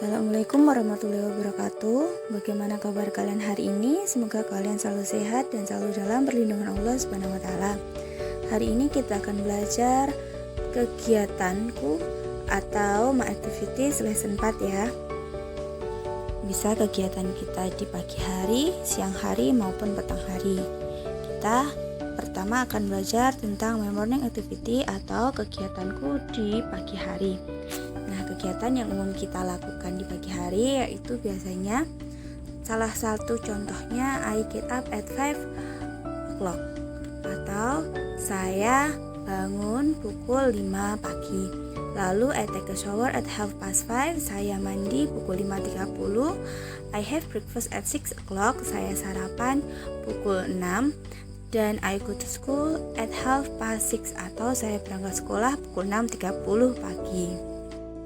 Assalamualaikum warahmatullahi wabarakatuh. Bagaimana kabar kalian hari ini? Semoga kalian selalu sehat dan selalu dalam perlindungan Allah Subhanahu wa taala. Hari ini kita akan belajar kegiatanku atau my activities lesson 4 ya. Bisa kegiatan kita di pagi hari, siang hari maupun petang hari. Kita pertama akan belajar tentang my morning activity atau kegiatanku di pagi hari. Nah, kegiatan yang umum kita lakukan di pagi hari yaitu biasanya salah satu contohnya I get up at 5 o'clock atau saya bangun pukul 5 pagi. Lalu I take a shower at 5:30, saya mandi pukul 5.30. I have breakfast at 6 o'clock, saya sarapan pukul 6. Dan I go to school at 6:30 atau saya berangkat sekolah pukul 6.30 pagi.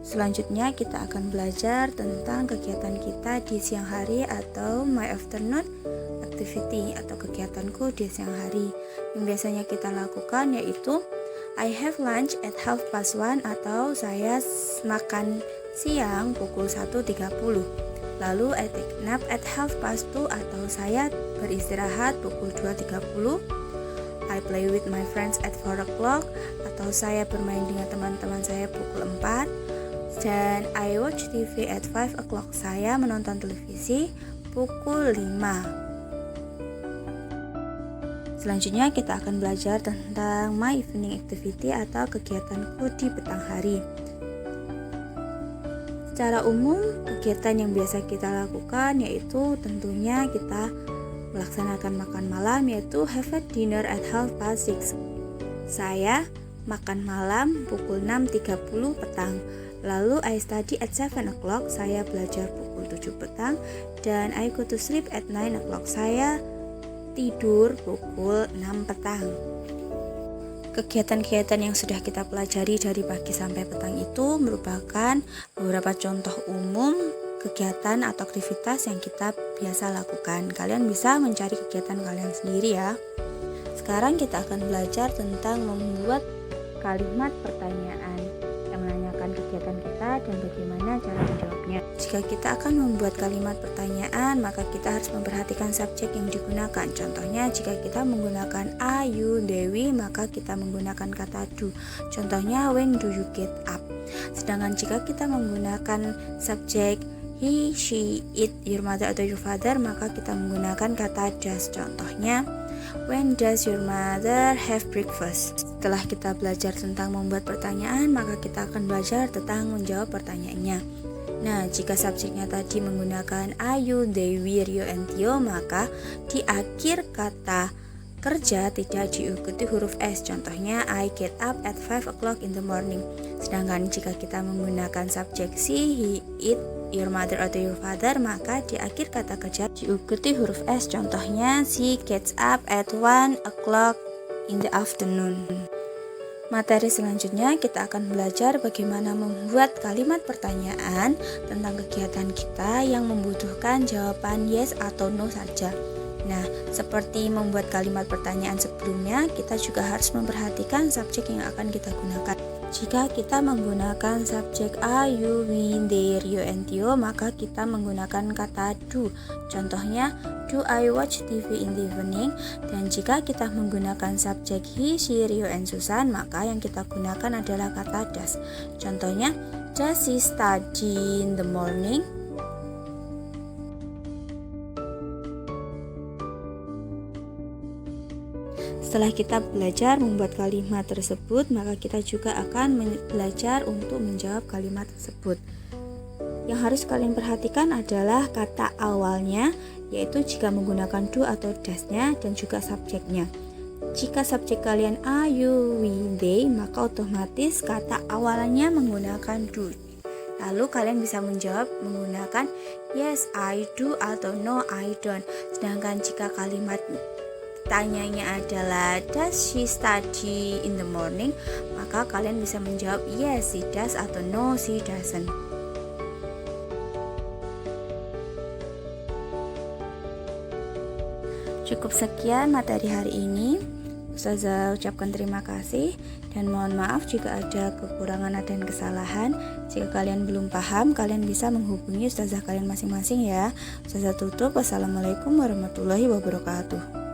Selanjutnya kita akan belajar tentang kegiatan kita di siang hari atau my afternoon activity atau kegiatanku di siang hari. Yang biasanya kita lakukan yaitu I have lunch at 1:30 atau saya makan siang pukul 1.30. Lalu I take nap at 2:30 atau saya beristirahat pukul 2.30. I play with my friends at 4 o'clock atau saya bermain dengan teman-teman saya pukul 4. Dan I watch TV at 5 o'clock, saya menonton televisi pukul 5. Selanjutnya kita akan belajar tentang my evening activity atau kegiatanku di petang hari. Secara umum, kegiatan yang biasa kita lakukan yaitu tentunya kita melaksanakan makan malam yaitu have a dinner at 6:30. Saya makan malam pukul 6.30 petang. Lalu I study at 7 o'clock, saya belajar pukul 7 petang. Dan I go to sleep at 9 o'clock, saya tidur pukul 6 petang. Kegiatan-kegiatan yang sudah kita pelajari dari pagi sampai petang itu merupakan beberapa contoh umum kegiatan atau aktivitas yang kita biasa lakukan. Kalian bisa mencari kegiatan kalian sendiri ya. Sekarang kita akan belajar tentang membuat kalimat pertanyaan yang menanyakan kegiatan kita dan bagaimana cara menjawabnya. Jika kita akan membuat kalimat pertanyaan, maka kita harus memperhatikan subjek yang digunakan. Contohnya, jika kita menggunakan I, you, Dewi, maka kita menggunakan kata do. Contohnya, when do you get up? Sedangkan jika kita menggunakan subjek he, she, it, your mother atau your father, maka kita menggunakan kata does. Contohnya, when does your mother have breakfast? Setelah kita belajar tentang membuat pertanyaan, maka kita akan belajar tentang menjawab pertanyaannya. Nah, jika subjeknya tadi menggunakan I, you, they, we, Rio, and Tio, maka di akhir kata kerja tidak diikuti huruf S. Contohnya, I get up at 5 o'clock in the morning. Sedangkan jika kita menggunakan subjek she, he, it, your mother atau your father, maka di akhir kata kerja diikuti huruf S. Contohnya, she gets up at 1 o'clock in the afternoon. Materi selanjutnya kita akan belajar bagaimana membuat kalimat pertanyaan tentang kegiatan kita yang membutuhkan jawaban yes atau no saja. Nah, seperti membuat kalimat pertanyaan sebelumnya, kita juga harus memperhatikan subjek yang akan kita gunakan. Jika kita menggunakan subjek I, you, we, they, Rio, and Tio, maka kita menggunakan kata do. Contohnya, do I watch TV in the evening? Dan jika kita menggunakan subjek he, she, Rio, and Susan, maka yang kita gunakan adalah kata does. Contohnya, does she study in the morning? Setelah kita belajar membuat kalimat tersebut, maka kita juga akan belajar untuk menjawab kalimat tersebut. Yang harus kalian perhatikan adalah kata awalnya, yaitu jika menggunakan do atau does-nya, dan juga subjeknya. Jika subjek kalian are, you, we, they, maka otomatis kata awalnya menggunakan do. Lalu kalian bisa menjawab menggunakan yes, I do atau no, I don't. Sedangkan jika kalimat tanyanya adalah does she study in the morning, maka kalian bisa menjawab yes, she does atau no, she doesn't. Cukup sekian materi hari ini. Ustazah ucapkan terima kasih dan mohon maaf jika ada kekurangan dan kesalahan. Jika kalian belum paham, kalian bisa menghubungi ustazah kalian masing-masing ya. Ustazah tutup. Wassalamualaikum warahmatullahi wabarakatuh.